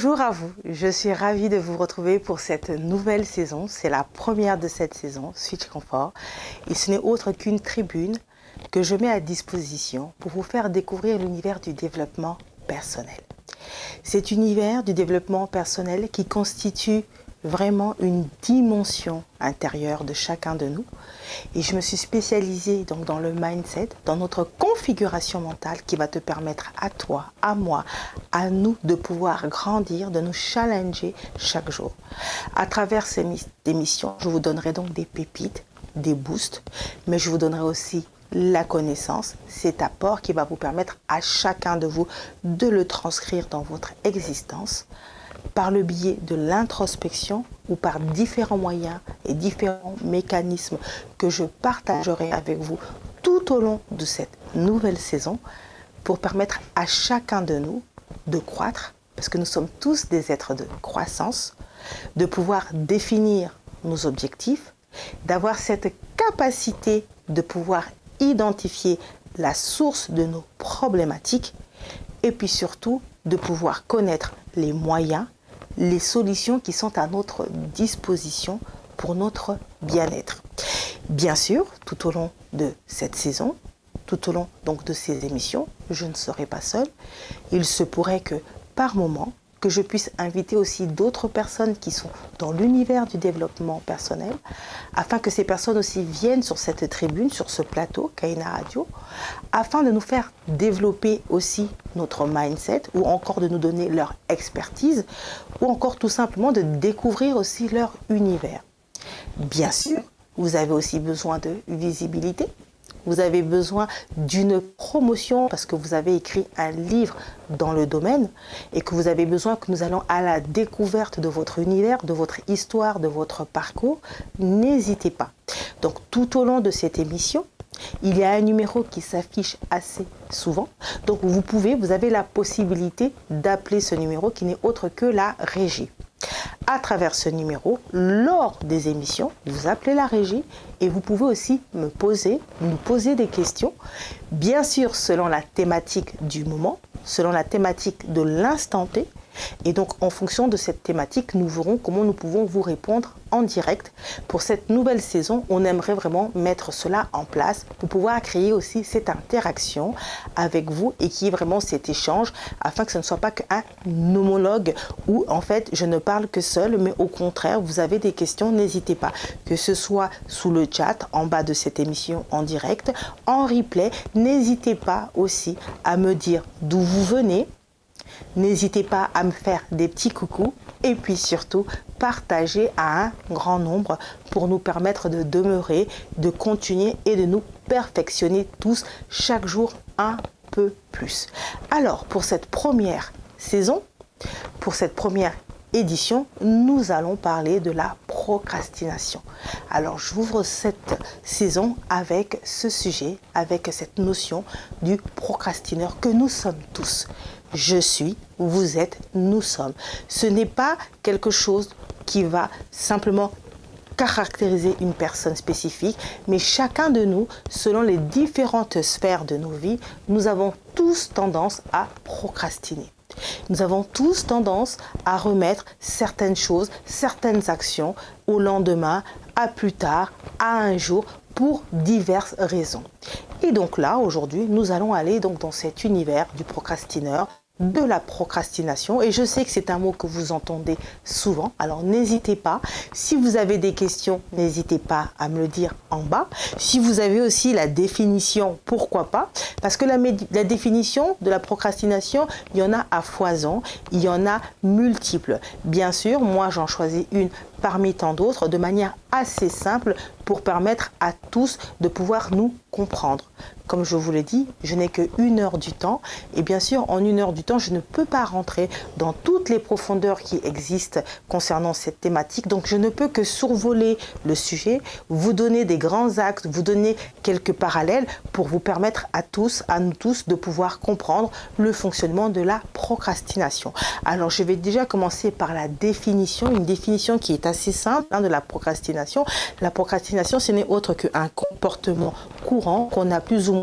Bonjour à vous, je suis ravie de vous retrouver pour cette nouvelle saison. C'est la première de cette saison, Switch Confort. Et ce n'est autre qu'une tribune que je mets à disposition pour vous faire découvrir l'univers du développement personnel. Cet univers du développement personnel qui constitue vraiment une dimension intérieure de chacun de nous. Et je me suis spécialisée donc dans le mindset, dans notre configuration mentale qui va te permettre à toi, à moi, à nous de pouvoir grandir, de nous challenger chaque jour. À travers ces émissions, je vous donnerai donc des pépites, des boosts, mais je vous donnerai aussi la connaissance, cet apport qui va vous permettre à chacun de vous de le transcrire dans votre existence par le biais de l'introspection ou par différents moyens et différents mécanismes que je partagerai avec vous tout au long de cette nouvelle saison pour permettre à chacun de nous de croître, parce que nous sommes tous des êtres de croissance, de pouvoir définir nos objectifs, d'avoir cette capacité de pouvoir identifier la source de nos problématiques et puis surtout de pouvoir connaître les moyens, les solutions qui sont à notre disposition pour notre bien-être. Bien sûr, tout au long de cette saison, tout au long donc de ces émissions, je ne serai pas seule. Il se pourrait que par moment, que je puisse inviter aussi d'autres personnes qui sont dans l'univers du développement personnel, afin que ces personnes aussi viennent sur cette tribune, sur ce plateau, Kaina Radio, afin de nous faire développer aussi notre mindset, ou encore de nous donner leur expertise, ou encore tout simplement de découvrir aussi leur univers. Bien sûr, vous avez aussi besoin de visibilité. Vous avez besoin d'une promotion parce que vous avez écrit un livre dans le domaine et que vous avez besoin que nous allons à la découverte de votre univers, de votre histoire, de votre parcours. N'hésitez pas. Donc tout au long de cette émission, il y a un numéro qui s'affiche assez souvent. Donc vous avez la possibilité d'appeler ce numéro qui n'est autre que la régie. À travers ce numéro, lors des émissions, vous appelez la régie et vous pouvez aussi nous poser des questions, bien sûr selon la thématique du moment, selon la thématique de l'instant T. Et donc en fonction de cette thématique, nous verrons comment nous pouvons vous répondre en direct. Pour cette nouvelle saison, on aimerait vraiment mettre cela en place pour pouvoir créer aussi cette interaction avec vous et qu'il y ait vraiment cet échange afin que ce ne soit pas qu'un homologue où en fait je ne parle que seul, mais au contraire, vous avez des questions, n'hésitez pas, que ce soit sous le chat, en bas de cette émission en direct, en replay, n'hésitez pas aussi à me dire d'où vous venez. N'hésitez pas à me faire des petits coucous et puis surtout partager à un grand nombre pour nous permettre de demeurer, de continuer et de nous perfectionner tous chaque jour un peu plus. Alors pour cette première saison, pour cette première édition, nous allons parler de la procrastination. Alors j'ouvre cette saison avec ce sujet, avec cette notion du procrastineur que nous sommes tous. Je suis, vous êtes, nous sommes. Ce n'est pas quelque chose qui va simplement caractériser une personne spécifique, mais chacun de nous, selon les différentes sphères de nos vies, nous avons tous tendance à procrastiner. Nous avons tous tendance à remettre certaines choses, certaines actions au lendemain, à plus tard, à un jour, pour diverses raisons. Et donc là, aujourd'hui, nous allons aller donc dans cet univers du procrastineur, de la procrastination, et je sais que c'est un mot que vous entendez souvent, alors n'hésitez pas, si vous avez des questions, n'hésitez pas à me le dire en bas. Si vous avez aussi la définition, pourquoi pas, parce que la définition de la procrastination, il y en a à foison, il y en a multiples. Bien sûr, moi j'en choisis une parmi tant d'autres de manière assez simple pour permettre à tous de pouvoir nous comprendre. Comme je vous l'ai dit, je n'ai que 1 heure du temps et bien sûr en 1 heure du temps je ne peux pas rentrer dans toutes les profondeurs qui existent concernant cette thématique, donc je ne peux que survoler le sujet, vous donner des grands axes, vous donner quelques parallèles pour vous permettre à nous tous de pouvoir comprendre le fonctionnement de la procrastination. Alors je vais déjà commencer par la définition, une définition qui est assez simple de la procrastination. La procrastination, ce n'est autre qu'un comportement courant qu'on a plus ou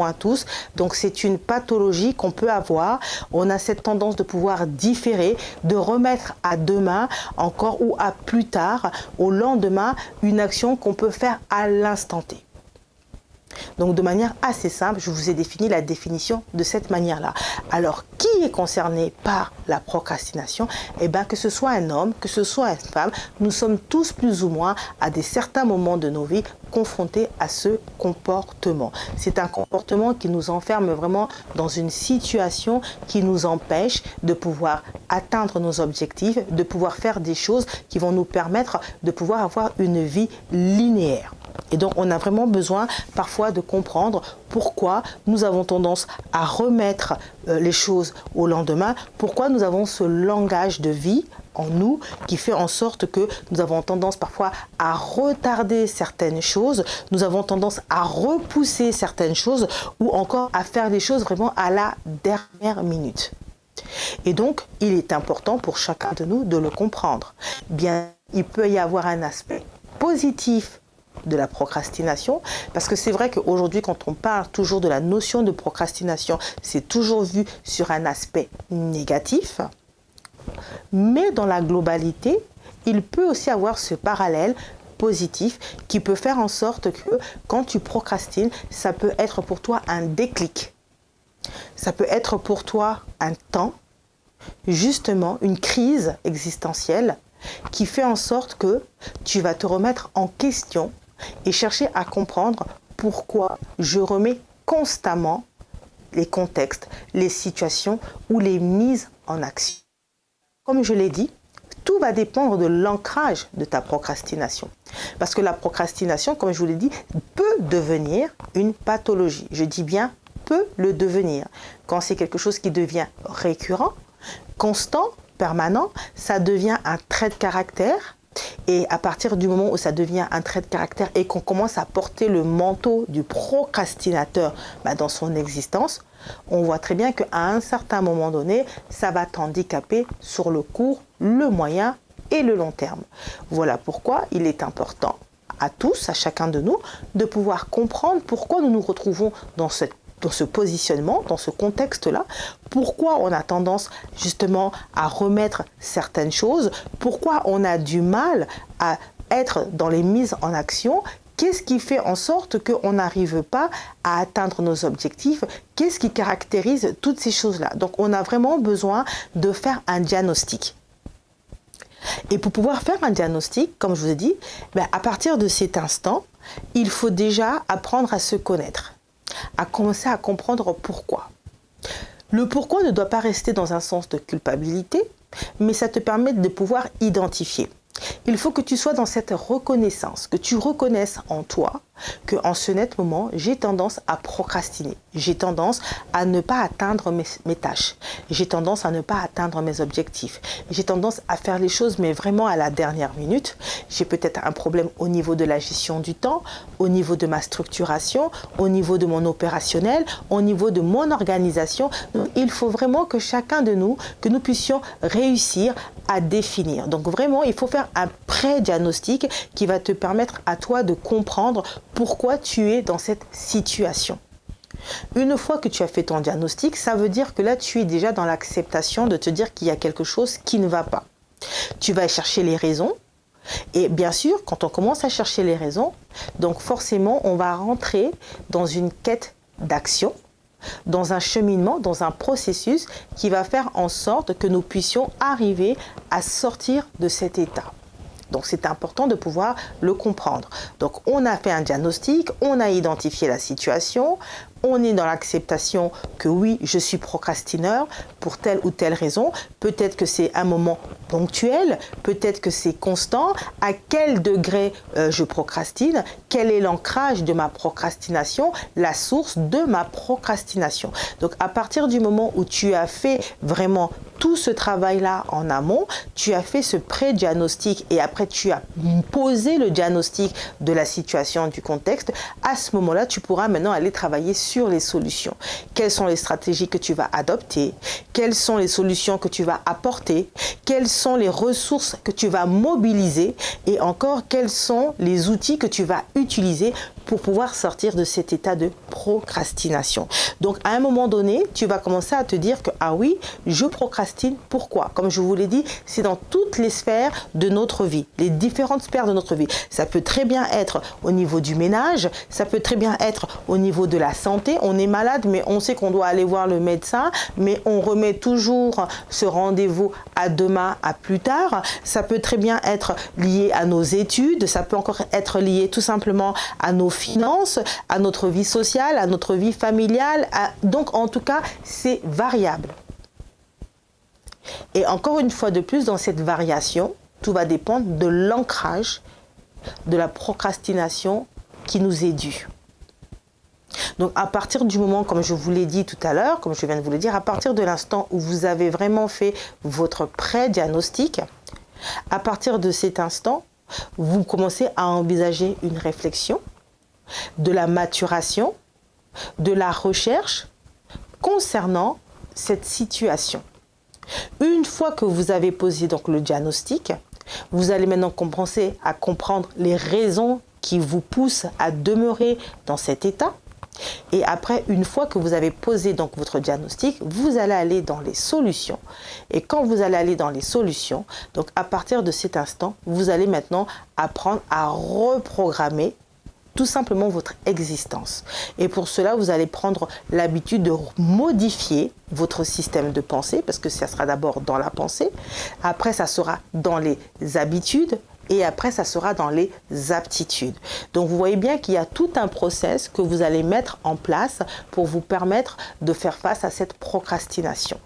pour pouvoir sortir de cet état de procrastination. Donc à un moment donné, tu vas commencer à te dire que ah oui, je procrastine. Pourquoi? Comme je vous l'ai dit, c'est dans toutes les sphères de notre vie, les différentes sphères de notre vie. Ça peut très bien être au niveau du ménage, ça peut très bien être au niveau de la santé. On est malade, mais on sait qu'on doit aller voir le médecin, mais on remet toujours ce rendez-vous à demain, à plus tard. Ça peut très bien être lié à nos études, ça peut encore être lié tout simplement à nos finances, à notre vie sociale, à notre vie familiale. Donc en tout cas, c'est variable. Et encore une fois de plus, dans cette variation, tout va dépendre de l'ancrage de la procrastination qui nous est due. Donc à partir du moment, comme je vous l'ai dit tout à l'heure, comme je viens de vous le dire, à partir de l'instant où vous avez vraiment fait votre pré-diagnostic, à partir de cet instant, vous commencez à envisager une réflexion, de la maturation, de la recherche concernant cette situation. Une fois que vous avez posé donc le diagnostic, vous allez maintenant commencer à comprendre les raisons qui vous poussent à demeurer dans cet état. Et après, une fois que vous avez posé donc votre diagnostic, vous allez aller dans les solutions. Et quand vous allez aller dans les solutions, donc à partir de cet instant, vous allez maintenant apprendre à reprogrammer tout simplement votre existence. Et pour cela, vous allez prendre l'habitude de modifier votre système de pensée, parce que ça sera d'abord dans la pensée, après ça sera dans les habitudes, et après ça sera dans les aptitudes. Donc vous voyez bien qu'il y a tout un process que vous allez mettre en place pour vous permettre de faire face à cette procrastination.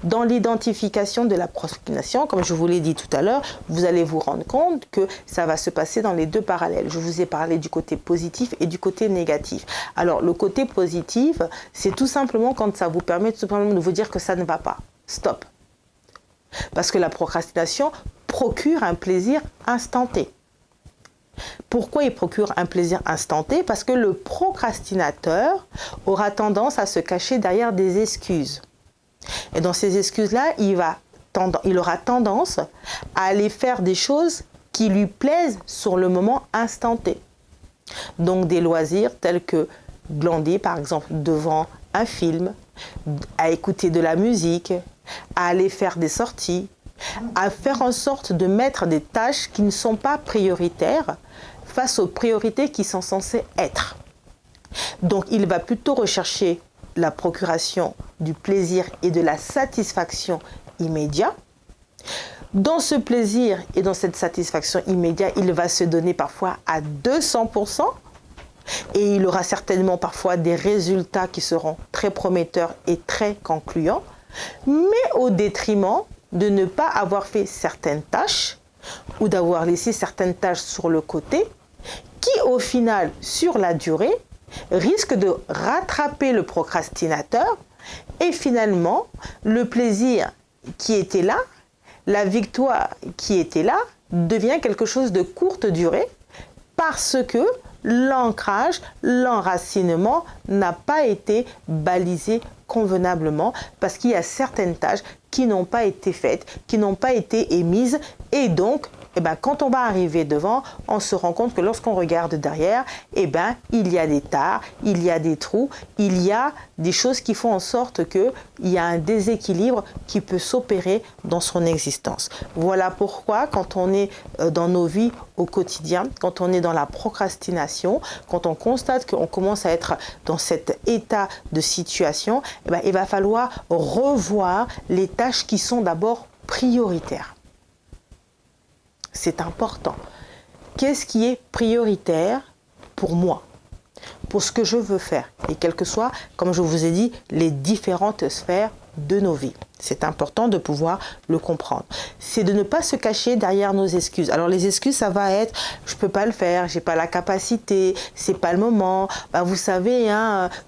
Dans l'identification de la procrastination, comme je vous l'ai dit tout à l'heure, vous allez vous rendre compte que ça va se passer dans les deux parallèles. Je vous ai parlé du côté positif et du côté négatif. Alors le côté positif, c'est tout simplement quand ça vous permet tout simplement de vous dire que ça ne va pas. Stop. Parce que la procrastination procure un plaisir instantané. Pourquoi il procure un plaisir instantané? Parce que le procrastinateur aura tendance à se cacher derrière des excuses. Et dans ces excuses-là, il aura tendance à aller faire des choses qui lui plaisent sur le moment instantané. Donc des loisirs tels que glander par exemple devant un film, à écouter de la musique, à aller faire des sorties, à faire en sorte de mettre des tâches qui ne sont pas prioritaires face aux priorités qui sont censées être. Donc il va plutôt rechercher la procuration du plaisir et de la satisfaction immédiat. Dans ce plaisir et dans cette satisfaction immédiate, il va se donner parfois à 200%. Et il aura certainement parfois des résultats qui seront très prometteurs et très concluants, mais au détriment de ne pas avoir fait certaines tâches ou d'avoir laissé certaines tâches sur le côté qui, au final, sur la durée, risquent de rattraper le procrastinateur et finalement, le plaisir qui était là, la victoire qui était là, devient quelque chose de courte durée parce que l'ancrage, l'enracinement n'a pas été balisé convenablement parce qu'il y a certaines tâches qui n'ont pas été faites, qui n'ont pas été émises et donc quand on va arriver devant, on se rend compte que lorsqu'on regarde derrière, il y a des tares, il y a des trous, il y a des choses qui font en sorte qu'il y a un déséquilibre qui peut s'opérer dans son existence. Voilà pourquoi quand on est dans nos vies au quotidien, quand on est dans la procrastination, quand on constate qu'on commence à être dans cet état de situation, il va falloir revoir les tâches qui sont d'abord prioritaires. C'est important. Qu'est-ce qui est prioritaire pour moi, pour ce que je veux faire, et quelles que soient, comme je vous ai dit, les différentes sphères de nos vies. C'est important de pouvoir le comprendre. C'est de ne pas se cacher derrière nos excuses. Alors les excuses, ça va être « je peux pas le faire, j'ai pas la capacité, c'est pas le moment, vous savez,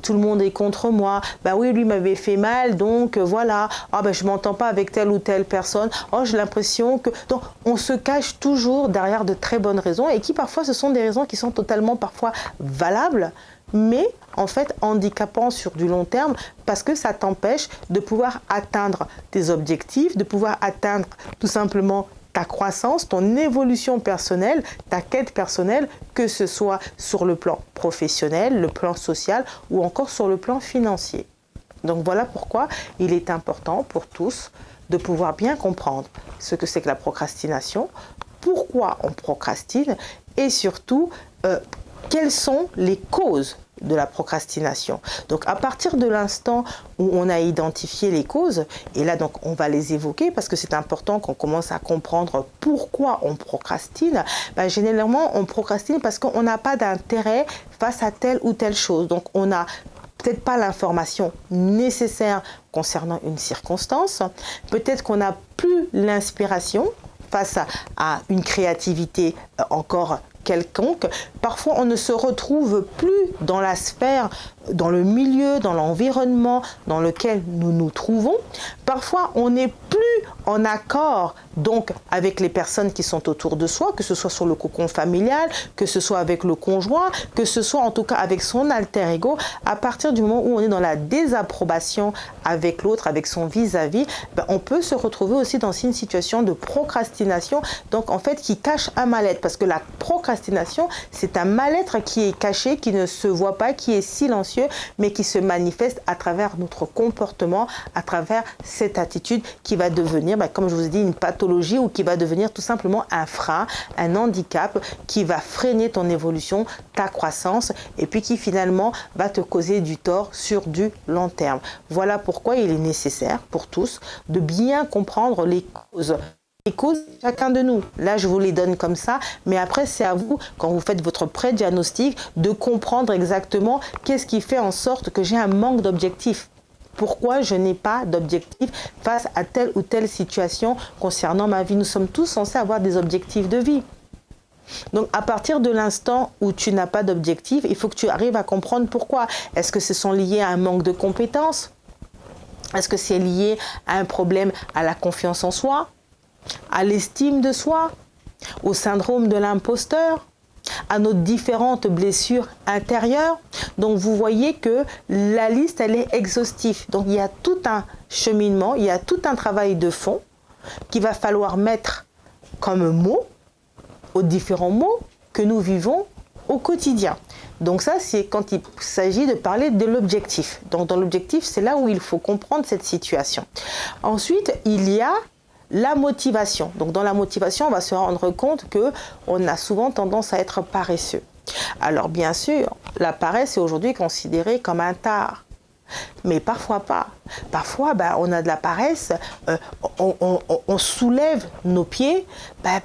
tout le monde est contre moi, oui, lui m'avait fait mal, donc voilà, je m'entends pas avec telle ou telle personne, j'ai l'impression que... » Donc on se cache toujours derrière de très bonnes raisons et qui parfois ce sont des raisons qui sont totalement parfois valables, mais en fait handicapant sur du long terme parce que ça t'empêche de pouvoir atteindre tes objectifs, de pouvoir atteindre tout simplement ta croissance, ton évolution personnelle, ta quête personnelle, que ce soit sur le plan professionnel, le plan social ou encore sur le plan financier. Donc voilà pourquoi il est important pour tous de pouvoir bien comprendre ce que c'est que la procrastination, pourquoi on procrastine et surtout quelles sont les causes de la procrastination. Donc à partir de l'instant où on a identifié les causes, et là donc on va les évoquer parce que c'est important qu'on commence à comprendre pourquoi on procrastine. Généralement on procrastine parce qu'on n'a pas d'intérêt face à telle ou telle chose. Donc on n'a peut-être pas l'information nécessaire concernant une circonstance, peut-être qu'on n'a plus l'inspiration face à une créativité encore quelconque. Parfois, on ne se retrouve plus dans la sphère, dans le milieu, dans l'environnement dans lequel nous nous trouvons. Parfois, on n'est plus en accord donc avec les personnes qui sont autour de soi, que ce soit sur le cocon familial, que ce soit avec le conjoint, que ce soit en tout cas avec son alter ego. À partir du moment où on est dans la désapprobation avec l'autre, avec son vis-à-vis, on peut se retrouver aussi dans une situation de procrastination, donc en fait qui cache un mal-être, parce que la procrastination, c'est un mal-être qui est caché, qui ne se voit pas, qui est silencieux, mais qui se manifeste à travers notre comportement, à travers cette attitude qui va devenir, comme je vous ai dit, une pathologie ou qui va devenir tout simplement un frein, un handicap qui va freiner ton évolution, ta croissance et puis qui finalement va te causer du tort sur du long terme. Voilà pourquoi il est nécessaire pour tous de bien comprendre les causes. Les causes, chacun de nous. Là, je vous les donne comme ça, mais après, c'est à vous, quand vous faites votre pré-diagnostic, de comprendre exactement qu'est-ce qui fait en sorte que j'ai un manque d'objectif. Pourquoi je n'ai pas d'objectif face à telle ou telle situation concernant ma vie. Nous sommes tous censés avoir des objectifs de vie. Donc, à partir de l'instant où tu n'as pas d'objectif, il faut que tu arrives à comprendre pourquoi. Est-ce que ce sont liés à un manque de compétences? Est-ce que c'est lié à un problème à la confiance en soi, à l'estime de soi, au syndrome de l'imposteur, à nos différentes blessures intérieures? Donc vous voyez que la liste, elle est exhaustive. Donc il y a tout un cheminement, il y a tout un travail de fond qu'il va falloir mettre comme mots aux différents mots que nous vivons au quotidien. Donc ça, c'est quand il s'agit de parler de l'objectif. Donc dans l'objectif, c'est là où il faut comprendre cette situation. Ensuite, il y a la motivation. Donc dans la motivation, on va se rendre compte qu'on a souvent tendance à être paresseux. Alors bien sûr, la paresse est aujourd'hui considérée comme un tare. Mais parfois pas. Parfois, on a de la paresse, on soulève nos pieds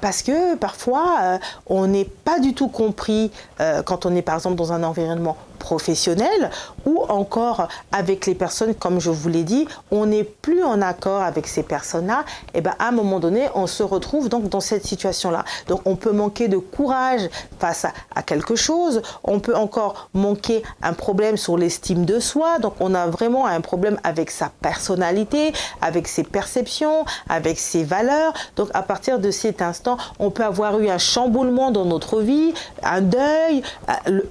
parce que parfois, on n'est pas du tout compris quand on est par exemple dans un environnement professionnel ou encore avec les personnes, comme je vous l'ai dit, on n'est plus en accord avec ces personnes-là, et à un moment donné, on se retrouve donc dans cette situation-là. Donc on peut manquer de courage face à quelque chose, on peut encore manquer un problème sur l'estime de soi, donc on a vraiment un problème avec sa personnalité, avec ses perceptions, avec ses valeurs. Donc à partir de cet instant, on peut avoir eu un chamboulement dans notre vie, un deuil,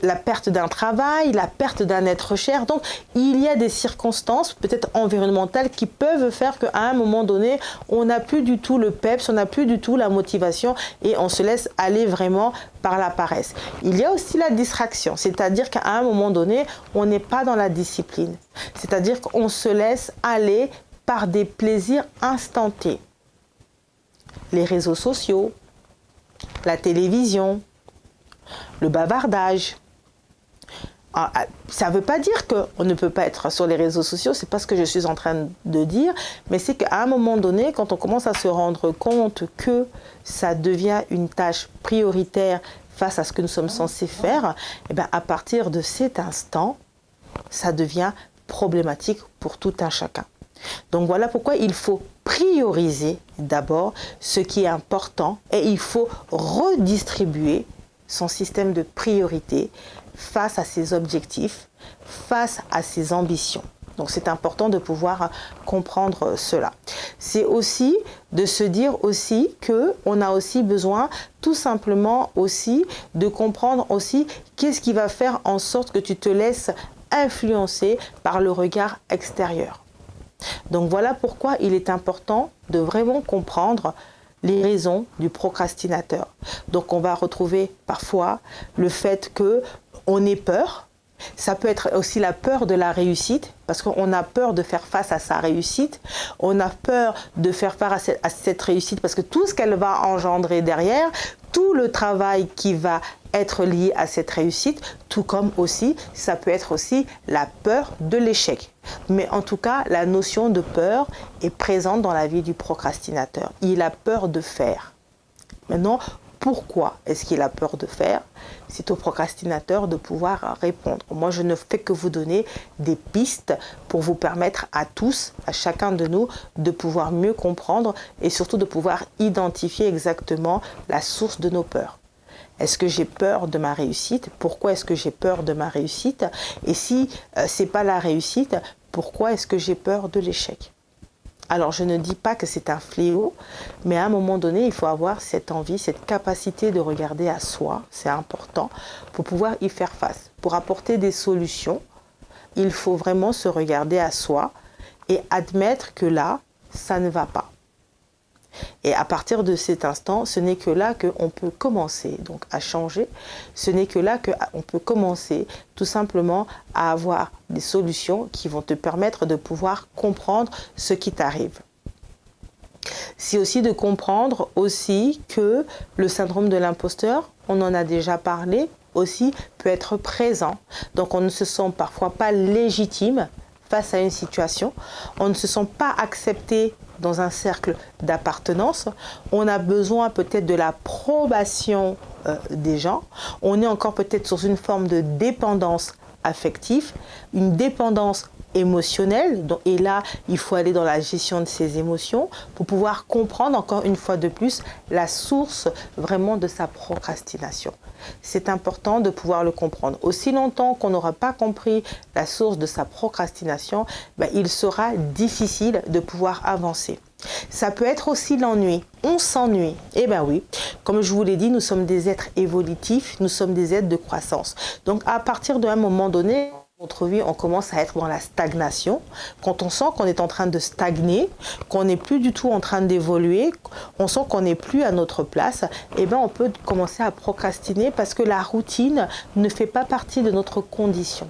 la perte d'un travail, la perte d'un être cher. Donc il y a des circonstances peut-être environnementales qui peuvent faire qu'à un moment donné, on n'a plus du tout le peps, on n'a plus du tout la motivation et on se laisse aller vraiment par la paresse. Il y a aussi la distraction, c'est-à-dire qu'à un moment donné, on n'est pas dans la discipline. C'est-à-dire qu'on se laisse aller par des plaisirs instantanés. Les réseaux sociaux, la télévision, le bavardage. Ça ne veut pas dire qu'on ne peut pas être sur les réseaux sociaux, c'est pas ce que je suis en train de dire, mais c'est qu'à un moment donné, quand on commence à se rendre compte que ça devient une tâche prioritaire face à ce que nous sommes censés faire, à partir de cet instant, ça devient problématique pour tout un chacun. Donc voilà pourquoi il faut prioriser d'abord ce qui est important et il faut redistribuer son système de priorité face à ses objectifs, face à ses ambitions. Donc c'est important de pouvoir comprendre cela. C'est aussi de se dire aussi qu'on a aussi besoin tout simplement aussi de comprendre aussi qu'est-ce qui va faire en sorte que tu te laisses influencer par le regard extérieur. Donc voilà pourquoi il est important de vraiment comprendre les raisons du procrastinateur. Donc on va retrouver parfois le fait qu'on ait peur. Ça peut être aussi la peur de la réussite, parce qu'on a peur de faire face à sa réussite. On a peur de faire face à cette réussite parce que tout ce qu'elle va engendrer derrière, tout le travail qui va être lié à cette réussite, tout comme aussi, ça peut être aussi la peur de l'échec. Mais en tout cas, la notion de peur est présente dans la vie du procrastinateur. Il a peur de faire. Maintenant, pourquoi est-ce qu'il a peur de faire? C'est au procrastinateur de pouvoir répondre. Moi, je ne fais que vous donner des pistes pour vous permettre à tous, à chacun de nous, de pouvoir mieux comprendre et surtout de pouvoir identifier exactement la source de nos peurs. Est-ce que j'ai peur de ma réussite? Pourquoi est-ce que j'ai peur de ma réussite? Et si ce n'est pas la réussite, pourquoi est-ce que j'ai peur de l'échec? Alors, je ne dis pas que c'est un fléau, mais à un moment donné, il faut avoir cette envie, cette capacité de regarder à soi, c'est important, pour pouvoir y faire face. Pour apporter des solutions, il faut vraiment se regarder à soi et admettre que là, ça ne va pas. Et à partir de cet instant, ce n'est que là qu'on peut commencer donc à changer. Ce n'est que là qu'on peut commencer tout simplement à avoir des solutions qui vont te permettre de pouvoir comprendre ce qui t'arrive. C'est aussi de comprendre aussi que le syndrome de l'imposteur, on en a déjà parlé, aussi peut être présent. Donc on ne se sent parfois pas légitime face à une situation. On ne se sent pas accepté dans un cercle d'appartenance. On a besoin peut-être de l'approbation des gens. On est encore peut-être sur une forme de dépendance affective, une dépendance émotionnelle. Et là, il faut aller dans la gestion de ses émotions pour pouvoir comprendre encore une fois de plus la source vraiment de sa procrastination. C'est important de pouvoir le comprendre. Aussi longtemps qu'on n'aura pas compris la source de sa procrastination, il sera difficile de pouvoir avancer. Ça peut être aussi l'ennui. On s'ennuie. Eh bien oui, comme je vous l'ai dit, nous sommes des êtres évolutifs, nous sommes des êtres de croissance. Donc à partir d'un moment donné, notre vie, on commence à être dans la stagnation. Quand on sent qu'on est en train de stagner, qu'on n'est plus du tout en train d'évoluer, on sent qu'on n'est plus à notre place, eh bien on peut commencer à procrastiner parce que la routine ne fait pas partie de notre condition.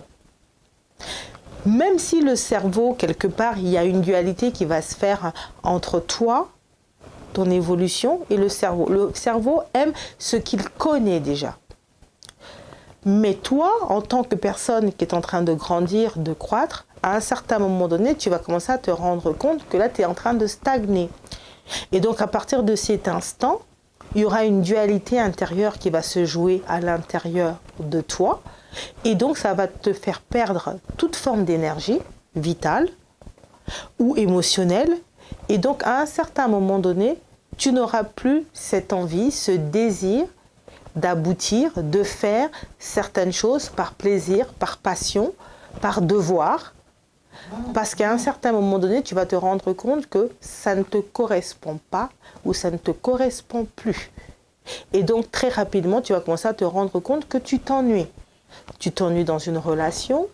Même si le cerveau, quelque part, il y a une dualité qui va se faire entre toi, ton évolution, et le cerveau. Le cerveau aime ce qu'il connaît déjà. Mais toi, en tant que personne qui est en train de grandir, de croître, à un certain moment donné, tu vas commencer à te rendre compte que là, tu es en train de stagner. Et donc, à partir de cet instant, il y aura une dualité intérieure qui va se jouer à l'intérieur de toi. Et donc, ça va te faire perdre toute forme d'énergie vitale ou émotionnelle. Et donc, à un certain moment donné, tu n'auras plus cette envie, ce désir d'aboutir, de faire certaines choses par plaisir, par passion, par devoir. Parce qu'à un certain moment donné, tu vas te rendre compte que ça ne te correspond pas ou ça ne te correspond plus. Et donc, très rapidement, tu vas commencer à te rendre compte que tu t'ennuies. Tu t'ennuies dans une relation,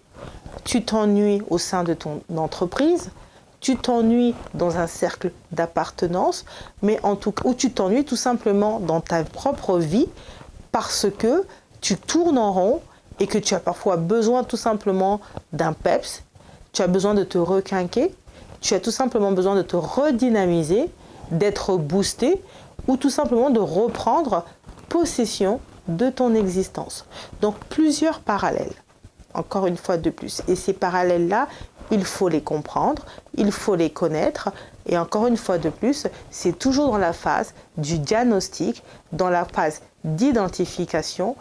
tu t'ennuies au sein de ton entreprise, tu t'ennuies dans un cercle d'appartenance, mais en tout cas, ou tu t'ennuies tout simplement dans ta propre vie parce que tu tournes en rond et que tu as parfois besoin tout simplement d'un peps, tu as besoin de te requinquer, tu as tout simplement besoin de te redynamiser, d'être boosté ou tout simplement de reprendre possession de ton existence. Donc plusieurs parallèles, encore une fois de plus. Et ces parallèles-là, il faut les comprendre, il faut les connaître. Et encore une fois de plus, c'est toujours dans la phase du diagnostic, dans la phase d'identification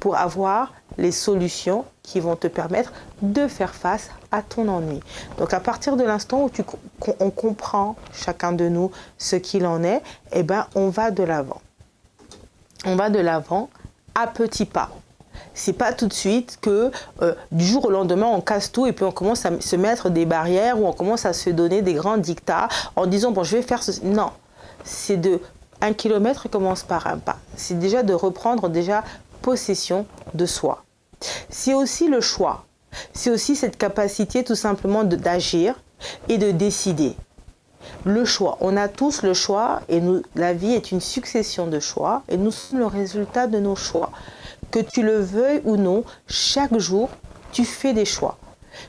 pour avoir les solutions qui vont te permettre de faire face à ton ennui. Donc à partir de l'instant où on comprend chacun de nous ce qu'il en est, eh ben, on va de l'avant. On va de l'avant à petits pas. C'est pas tout de suite que du jour au lendemain on casse tout et puis on commence à se mettre des barrières ou on commence à se donner des grands dictats en disant bon je vais faire ceci. Non, c'est de 1 kilomètre commence par un pas. C'est déjà de reprendre déjà possession de soi. C'est aussi le choix. C'est aussi cette capacité tout simplement d'agir et de décider. Le choix, on a tous le choix et la vie est une succession de choix et nous sommes le résultat de nos choix. Que tu le veuilles ou non, chaque jour, tu fais des choix.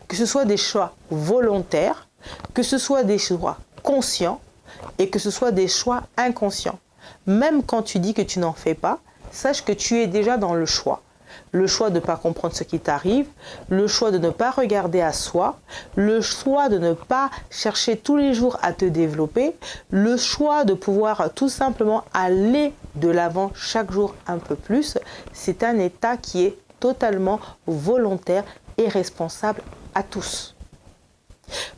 Que ce soit des choix volontaires, que ce soit des choix conscients et que ce soit des choix inconscients. Même quand tu dis que tu n'en fais pas, sache que tu es déjà dans le choix. Le choix de ne pas comprendre ce qui t'arrive, le choix de ne pas regarder à soi, le choix de ne pas chercher tous les jours à te développer, le choix de pouvoir tout simplement aller de l'avant chaque jour un peu plus, c'est un état qui est totalement volontaire et responsable à tous.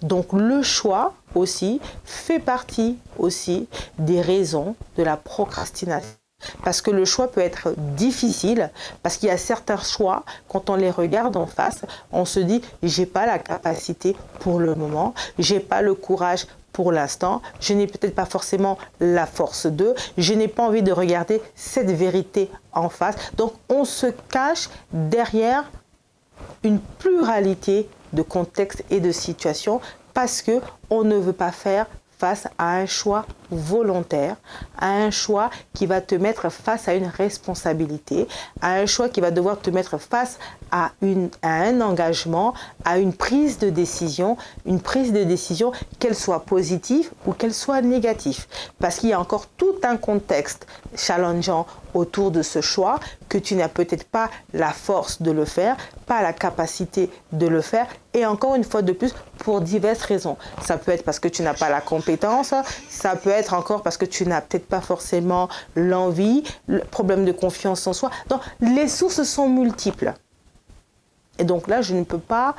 Donc le choix aussi fait partie aussi des raisons de la procrastination. Parce que le choix peut être difficile, parce qu'il y a certains choix, quand on les regarde en face, on se dit « j'ai pas la capacité pour le moment, j'ai pas le courage pour l'instant, je n'ai peut-être pas forcément la force de, je n'ai pas envie de regarder cette vérité en face ». Donc on se cache derrière une pluralité de contextes et de situations parce qu'on ne veut pas faire face à un choix volontaire, à un choix qui va te mettre face à une responsabilité, à un choix qui va devoir te mettre face à un engagement, à une prise de décision qu'elle soit positive ou qu'elle soit négative. Parce qu'il y a encore tout un contexte challengeant autour de ce choix, que tu n'as peut-être pas la force de le faire, pas la capacité de le faire, et encore une fois de plus, pour diverses raisons. Ça peut être parce que tu n'as pas la compétence, ça peut être encore parce que tu n'as peut-être pas forcément l'envie, le problème de confiance en soi. Donc, les sources sont multiples. Et donc là, je ne peux pas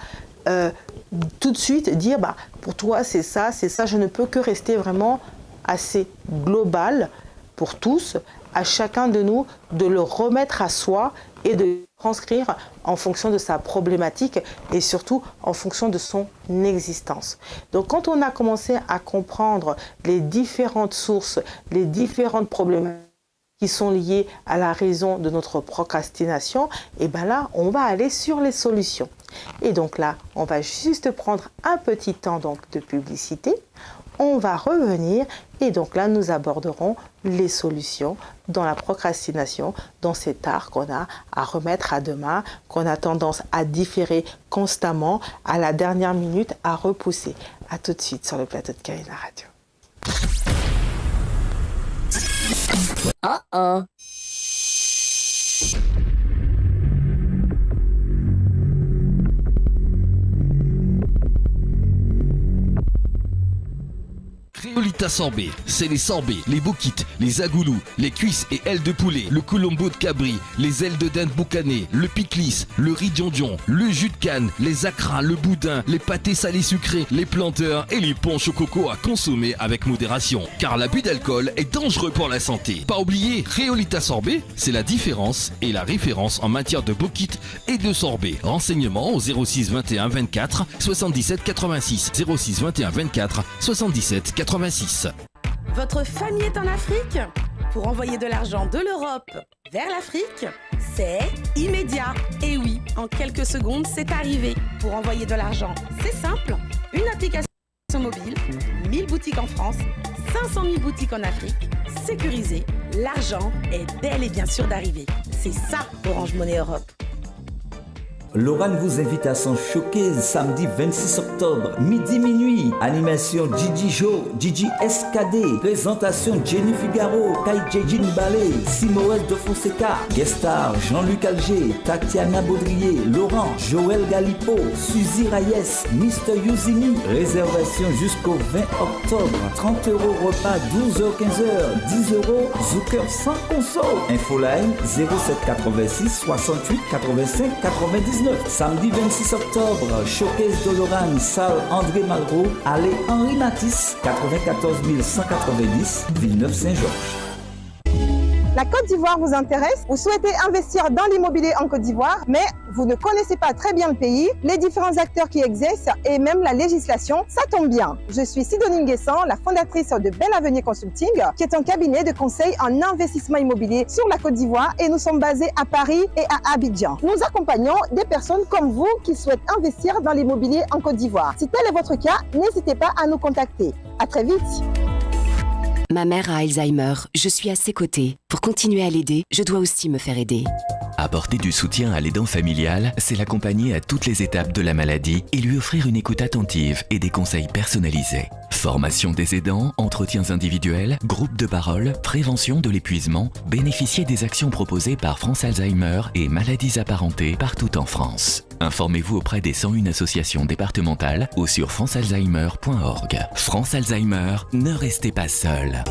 tout de suite dire, pour toi, c'est ça. Je ne peux que rester vraiment assez global pour tous, à chacun de nous, de le remettre à soi et de transcrire en fonction de sa problématique et surtout en fonction de son existence. Donc quand on a commencé à comprendre les différentes sources, les différentes problématiques qui sont liées à la raison de notre procrastination, et bien là, on va aller sur les solutions. Et donc là, on va juste prendre un petit temps donc, de publicité. On va revenir et donc là, nous aborderons les solutions dans la procrastination, dans cet art qu'on a à remettre à demain, qu'on a tendance à différer constamment, à la dernière minute, à repousser. À tout de suite sur le plateau de Kaina Radio. Créolita sorbet, c'est les sorbets, les bouquites, les agoulous, les cuisses et ailes de poulet, le colombo de cabri, les ailes de dinde boucanée, le piclis, le riz dion, le jus de canne, les acras, le boudin, les pâtés salés sucrés, les planteurs et les punchs au coco à consommer avec modération. Car l'abus d'alcool est dangereux pour la santé. Pas oublier, Créolita sorbet, c'est la différence et la référence en matière de bouquites et de sorbet. Renseignements au 06 21 24 77 86 06 21 24 77 86. Votre famille est en Afrique? Pour envoyer de l'argent de l'Europe vers l'Afrique, c'est immédiat. Et oui, en quelques secondes, c'est arrivé. Pour envoyer de l'argent, c'est simple. Une application mobile, 1000 boutiques en France, 500 000 boutiques en Afrique, sécurisé. L'argent est bel et bien sûr d'arriver. C'est ça, Orange Money Europe. Lorraine vous invite à son showcase samedi 26 octobre, midi minuit. Animation Gigi Jo, Gigi SKD, présentation Jenny Figaro, Kaijejin Ballet, Simoel de Fonseca, guest star Jean-Luc Alger, Tatiana Baudrier, Laurent, Joël Galipo, Suzy Reyes, Mr. Yuzini. Réservation jusqu'au 20 octobre. 30 € repas, 12h-15h, 10 € Zooker sans console. Infoline 07 86 68 85 99. Samedi 26 octobre, showcase de Lorraine, salle André Malraux, allée Henri Matisse, 94 190, Villeneuve-Saint-Georges. La Côte d'Ivoire vous intéresse? Vous souhaitez investir dans l'immobilier en Côte d'Ivoire, mais vous ne connaissez pas très bien le pays, les différents acteurs qui exercent et même la législation? Ça tombe bien. Je suis Sidonie Nguessan, la fondatrice de Bel Avenir Consulting, qui est un cabinet de conseil en investissement immobilier sur la Côte d'Ivoire et nous sommes basés à Paris et à Abidjan. Nous accompagnons des personnes comme vous qui souhaitent investir dans l'immobilier en Côte d'Ivoire. Si tel est votre cas, n'hésitez pas à nous contacter. À très vite. Ma mère a Alzheimer, je suis à ses côtés. Pour continuer à l'aider, je dois aussi me faire aider. Apporter du soutien à l'aidant familial, c'est l'accompagner à toutes les étapes de la maladie et lui offrir une écoute attentive et des conseils personnalisés. Formation des aidants, entretiens individuels, groupes de parole, prévention de l'épuisement, bénéficiez des actions proposées par France Alzheimer et maladies apparentées partout en France. Informez-vous auprès des 101 associations départementales ou sur francealzheimer.org. France Alzheimer, ne restez pas seul.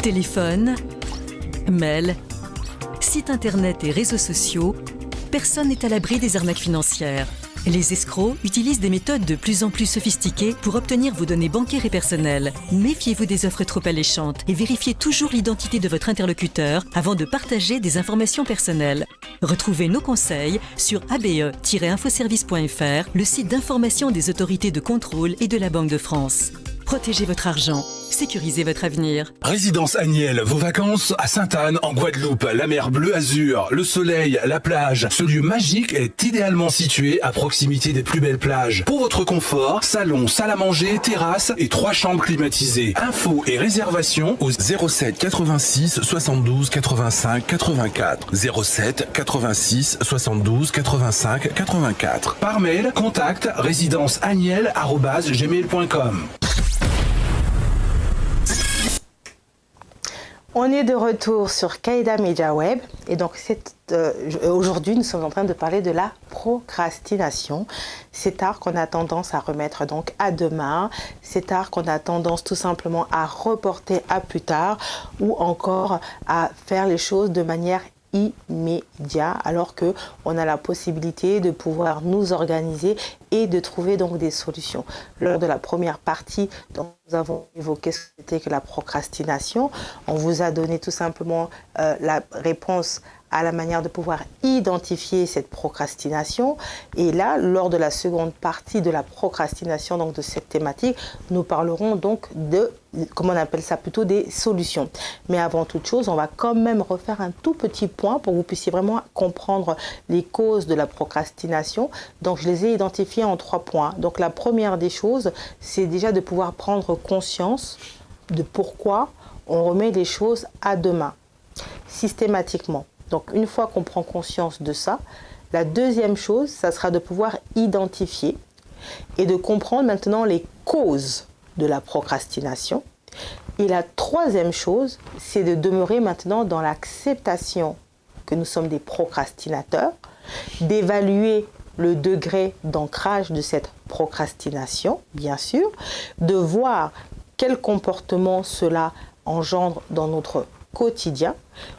Téléphone, mail, site internet et réseaux sociaux, personne n'est à l'abri des arnaques financières. Les escrocs utilisent des méthodes de plus en plus sophistiquées pour obtenir vos données bancaires et personnelles. Méfiez-vous des offres trop alléchantes et vérifiez toujours l'identité de votre interlocuteur avant de partager des informations personnelles. Retrouvez nos conseils sur abe-infoservice.fr, le site d'information des autorités de contrôle et de la Banque de France. Protégez votre argent. Sécurisez votre avenir. Résidence Agnelle, vos vacances à Sainte-Anne en Guadeloupe, la mer bleu azur, le soleil, la plage. Ce lieu magique est idéalement situé à proximité des plus belles plages. Pour votre confort, salon, salle à manger, terrasse et 3 chambres climatisées. Infos et réservations au 07 86 72 85 84. 07 86 72 85 84. Par mail, contact résidenceagnelle@gmail.com. On est de retour sur Kaïda Media Web et donc aujourd'hui nous sommes en train de parler de la procrastination. Cet art qu'on a tendance à remettre donc à demain, cet art qu'on a tendance tout simplement à reporter à plus tard ou encore à faire les choses de manière immédiate alors que on a la possibilité de pouvoir nous organiser et de trouver donc des solutions. Lors de la première partie, donc, nous avons évoqué ce que c'était que la procrastination. On vous a donné tout simplement la réponse à la manière de pouvoir identifier cette procrastination. Et là, lors de la seconde partie de la procrastination, donc de cette thématique, nous parlerons donc de, comment on appelle ça, plutôt des solutions. Mais avant toute chose, on va quand même refaire un tout petit point pour que vous puissiez vraiment comprendre les causes de la procrastination. Donc, je les ai identifiées en 3 points. Donc, la première des choses, c'est déjà de pouvoir prendre conscience de pourquoi on remet les choses à demain, systématiquement. Donc, une fois qu'on prend conscience de ça, la deuxième chose, ça sera de pouvoir identifier et de comprendre maintenant les causes de la procrastination. Et la troisième chose, c'est de demeurer maintenant dans l'acceptation que nous sommes des procrastinateurs, d'évaluer le degré d'ancrage de cette procrastination, bien sûr, de voir quel comportement cela engendre dans notre quotidien.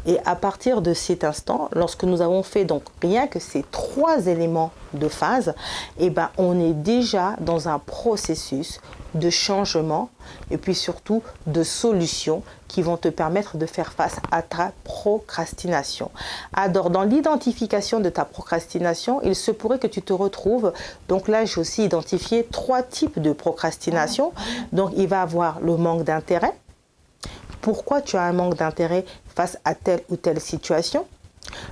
Et à partir de cet instant, lorsque nous avons fait donc rien que ces 3 éléments de phase, eh ben, on est déjà dans un processus de changement et puis surtout de solutions qui vont te permettre de faire face à ta procrastination. Alors, dans l'identification de ta procrastination, il se pourrait que tu te retrouves, donc là j'ai aussi identifié 3 types de procrastination. Donc il va avoir le manque d'intérêt. Pourquoi tu as un manque d'intérêt face à telle ou telle situation?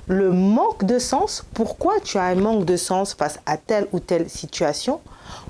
Le manque de sens, pourquoi tu as un manque de sens face à telle ou telle situation?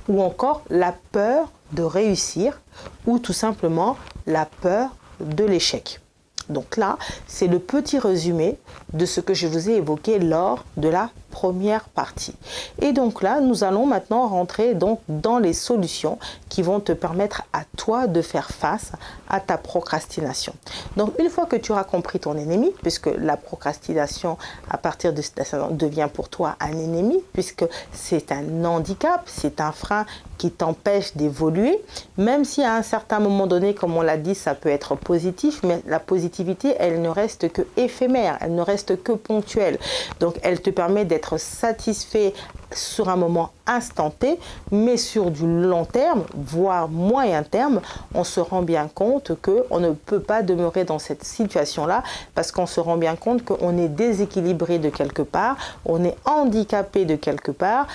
Ou encore la peur de réussir ou tout simplement la peur de l'échec. Donc là, c'est le petit résumé de ce que je vous ai évoqué lors de la première partie. Et donc là, nous allons maintenant rentrer donc dans les solutions qui vont te permettre à toi de faire face à ta procrastination. Donc une fois que tu auras compris ton ennemi, puisque la procrastination à partir de cette instant devient pour toi un ennemi, puisque c'est un handicap, c'est un frein qui t'empêche d'évoluer, même si à un certain moment donné, comme on l'a dit, ça peut être positif, mais la positivité, elle ne reste que éphémère, elle ne reste que ponctuelle. Donc elle te permet d'être être satisfait sur un moment instant T, mais sur du long terme, voire moyen terme, on se rend bien compte qu'on ne peut pas demeurer dans cette situation-là parce qu'on se rend bien compte qu'on est déséquilibré de quelque part, on est handicapé de quelque part,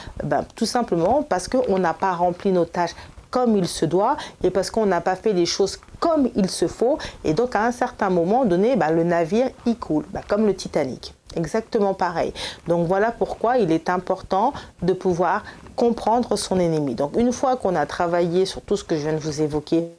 tout simplement parce qu'on n'a pas rempli nos tâches comme il se doit et parce qu'on n'a pas fait les choses comme il se faut. Et donc, à un certain moment donné, le navire, il coule, comme le Titanic. Exactement pareil. Donc, voilà pourquoi il est important de pouvoir comprendre son ennemi. Donc, une fois qu'on a travaillé sur tout ce que je viens de vous évoquer,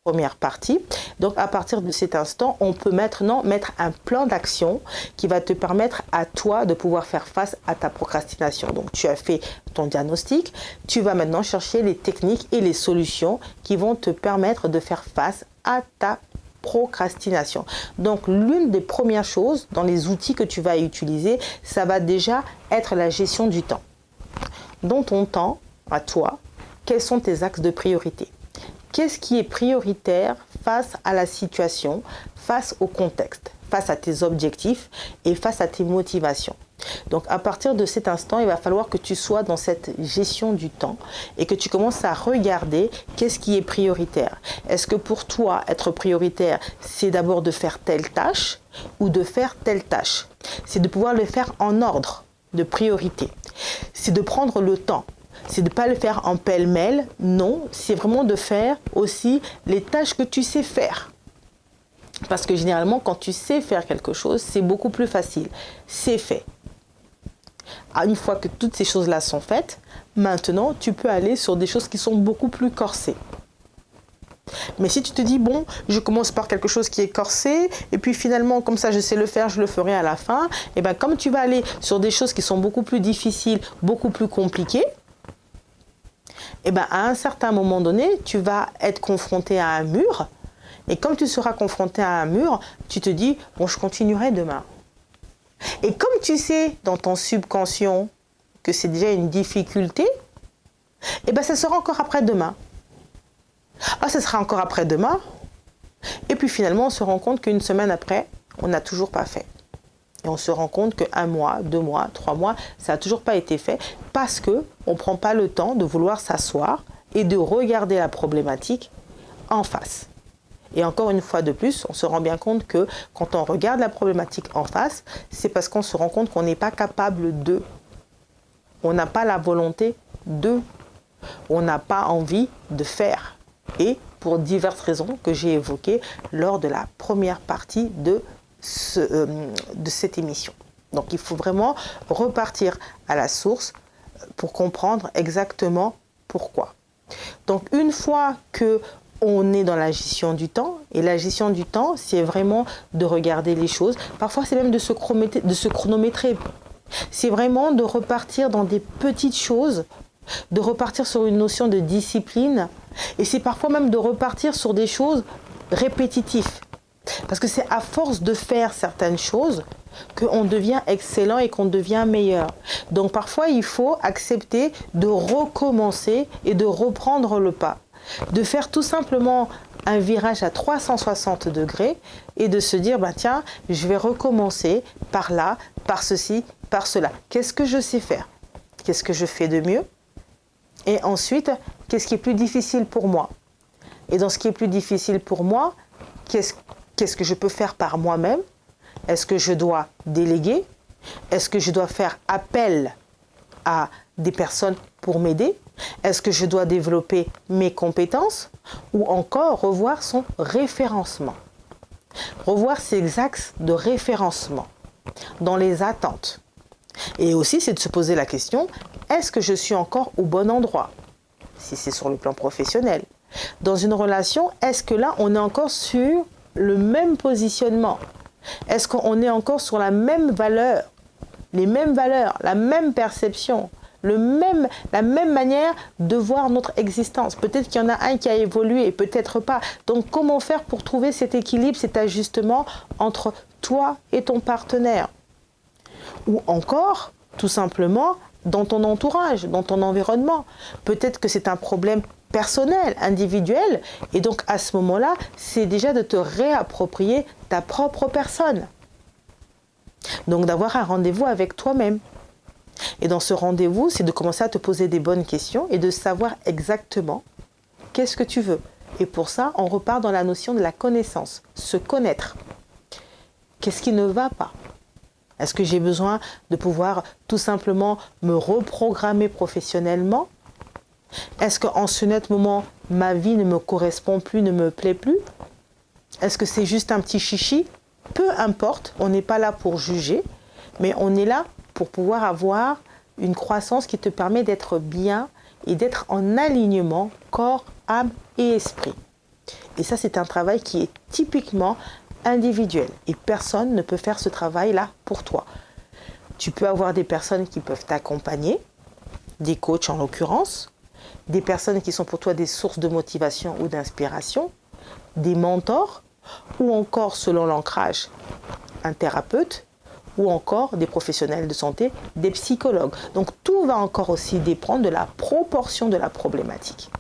première partie. Donc, à partir de cet instant, on peut maintenant mettre un plan d'action qui va te permettre à toi de pouvoir faire face à ta procrastination. Donc, tu as fait ton diagnostic. Tu vas maintenant chercher les techniques et les solutions qui vont te permettre de faire face à ta procrastination. Donc, l'une des premières choses dans les outils que tu vas utiliser, ça va déjà être la gestion du temps. Dans ton temps, à toi, quels sont tes axes de priorité ? Qu'est-ce qui est prioritaire face à la situation, face au contexte, face à tes objectifs et face à tes motivations? Donc, à partir de cet instant, il va falloir que tu sois dans cette gestion du temps et que tu commences à regarder qu'est-ce qui est prioritaire. Est-ce que pour toi, être prioritaire, c'est d'abord de faire telle tâche ou de faire telle tâche? C'est de pouvoir le faire en ordre de priorité. C'est de prendre le temps. C'est de ne pas le faire en pêle-mêle, non, c'est vraiment de faire aussi les tâches que tu sais faire. Parce que généralement, quand tu sais faire quelque chose, c'est beaucoup plus facile. C'est fait. Une fois que toutes ces choses-là sont faites, maintenant, tu peux aller sur des choses qui sont beaucoup plus corsées. Mais si tu te dis, bon, je commence par quelque chose qui est corsé, et puis finalement, comme ça, je sais le faire, je le ferai à la fin, et bien comme tu vas aller sur des choses qui sont beaucoup plus difficiles, beaucoup plus compliquées, et bien à un certain moment donné, tu vas être confronté à un mur. Et comme tu seras confronté à un mur, tu te dis, bon, je continuerai demain. Et comme tu sais dans ton subconscient que c'est déjà une difficulté, et bien ça sera encore après-demain. Ah, ça sera encore après-demain. Et puis finalement, on se rend compte qu'une semaine après, on n'a toujours pas fait. Et on se rend compte qu'un mois, 2 mois, 3 mois, ça n'a toujours pas été fait parce qu'on ne prend pas le temps de vouloir s'asseoir et de regarder la problématique en face. Et encore une fois de plus, on se rend bien compte que quand on regarde la problématique en face, c'est parce qu'on se rend compte qu'on n'est pas capable de. On n'a pas la volonté de. On n'a pas envie de faire. Et pour diverses raisons que j'ai évoquées lors de la première partie de cette émission. Donc il faut vraiment repartir à la source pour comprendre exactement pourquoi. Donc une fois que on est dans la gestion du temps, et la gestion du temps, c'est vraiment de regarder les choses. Parfois, c'est même de se chronométrer. C'est vraiment de repartir dans des petites choses, de repartir sur une notion de discipline, et c'est parfois même de repartir sur des choses répétitives. Parce que c'est à force de faire certaines choses qu'on devient excellent et qu'on devient meilleur. Donc parfois, il faut accepter de recommencer et de reprendre le pas. De faire tout simplement un virage à 360 degrés et de se dire, tiens, je vais recommencer par là, par ceci, par cela. Qu'est-ce que je sais faire? Qu'est-ce que je fais de mieux? Et ensuite, qu'est-ce qui est plus difficile pour moi? Et dans ce qui est plus difficile pour moi, qu'est-ce que je peux faire par moi-même? Est-ce que je dois déléguer? Est-ce que je dois faire appel à des personnes pour m'aider? Est-ce que je dois développer mes compétences? Ou encore revoir son référencement? Revoir ses axes de référencement dans les attentes. Et aussi, c'est de se poser la question, est-ce que je suis encore au bon endroit? Si c'est sur le plan professionnel. Dans une relation, est-ce que là, on est encore sur le même positionnement? Est-ce qu'on est encore sur la même valeur? Les mêmes valeurs, la même perception, la même manière de voir notre existence. Peut-être qu'il y en a un qui a évolué, peut-être pas. Donc, comment faire pour trouver cet équilibre, cet ajustement entre toi et ton partenaire? Ou encore, tout simplement, dans ton entourage, dans ton environnement. Peut-être que c'est un problème personnel, individuel, et donc à ce moment-là, c'est déjà de te réapproprier ta propre personne. Donc d'avoir un rendez-vous avec toi-même. Et dans ce rendez-vous, c'est de commencer à te poser des bonnes questions et de savoir exactement qu'est-ce que tu veux. Et pour ça, on repart dans la notion de la connaissance, se connaître. Qu'est-ce qui ne va pas? Est-ce que j'ai besoin de pouvoir tout simplement me reprogrammer professionnellement? Est-ce qu'en ce net moment, ma vie ne me correspond plus, ne me plaît plus? Est-ce que c'est juste un petit chichi? Peu importe, on n'est pas là pour juger, mais on est là pour pouvoir avoir une croissance qui te permet d'être bien et d'être en alignement corps, âme et esprit. Et ça, c'est un travail qui est typiquement individuel et personne ne peut faire ce travail-là pour toi. Tu peux avoir des personnes qui peuvent t'accompagner, des coachs en l'occurrence, des personnes qui sont pour toi des sources de motivation ou d'inspiration, des mentors, ou encore, selon l'ancrage, un thérapeute, ou encore des professionnels de santé, des psychologues. Donc tout va encore aussi dépendre de la proportion de la problématique.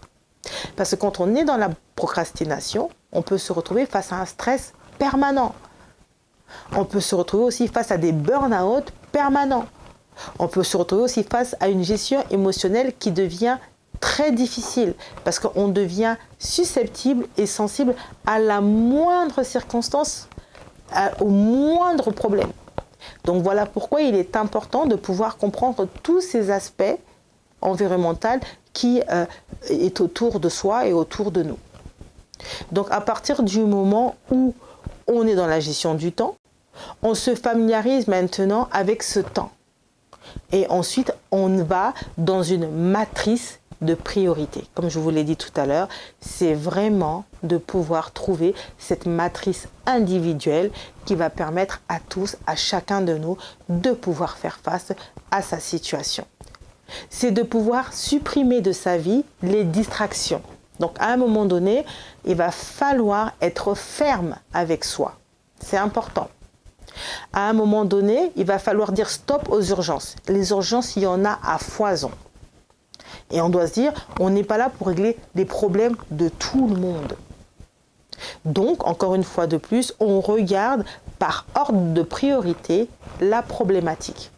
Parce que quand on est dans la procrastination, on peut se retrouver face à un stress permanent. On peut se retrouver aussi face à des burn-out permanents. On peut se retrouver aussi face à une gestion émotionnelle qui devient très difficile parce qu'on devient susceptible et sensible à la moindre circonstance, au moindre problème. Donc voilà pourquoi il est important de pouvoir comprendre tous ces aspects environnementaux qui est autour de soi et autour de nous. Donc à partir du moment où on est dans la gestion du temps, on se familiarise maintenant avec ce temps. Et ensuite, on va dans une matrice de priorité. Comme je vous l'ai dit tout à l'heure, c'est vraiment de pouvoir trouver cette matrice individuelle qui va permettre à tous, à chacun de nous, de pouvoir faire face à sa situation. C'est de pouvoir supprimer de sa vie les distractions. Donc à un moment donné, il va falloir être ferme avec soi. C'est important. À un moment donné, il va falloir dire stop aux urgences. Les urgences, il y en a à foison. Et on doit se dire, on n'est pas là pour régler les problèmes de tout le monde. Donc, encore une fois de plus, on regarde par ordre de priorité la problématique.